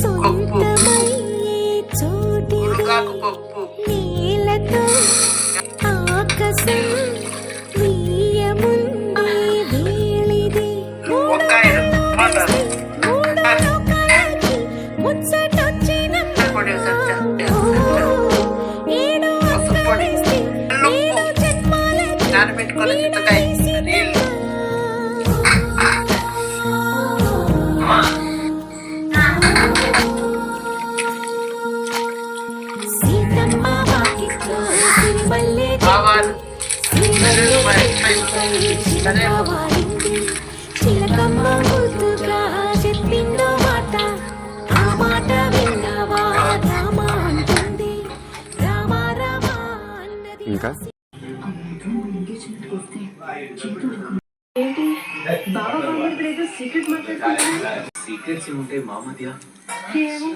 సొంతమయ్యే చోటిది నీలతో ఆకాశం వీయముందే వేళిది మూడు లోకాలకి ముచ్చటొచ్చిన ఏడు అక్కడిస్తే ఏడు జన్మాలకి సీతమ్మ వాకిట్లో సిరిమల్లె చిలకమ్మ ముద్దుగా చెప్పిందో మాట ఆ మాట విన్నావా రామ అంటుంది రామ రామ అన్నది ఇంకా ఏంటి బాబా సీక్రెట్ మాట్లాడుతున్నా సీక్రెట్స్ ఏముంటాయి మా మధ్య? ఏమో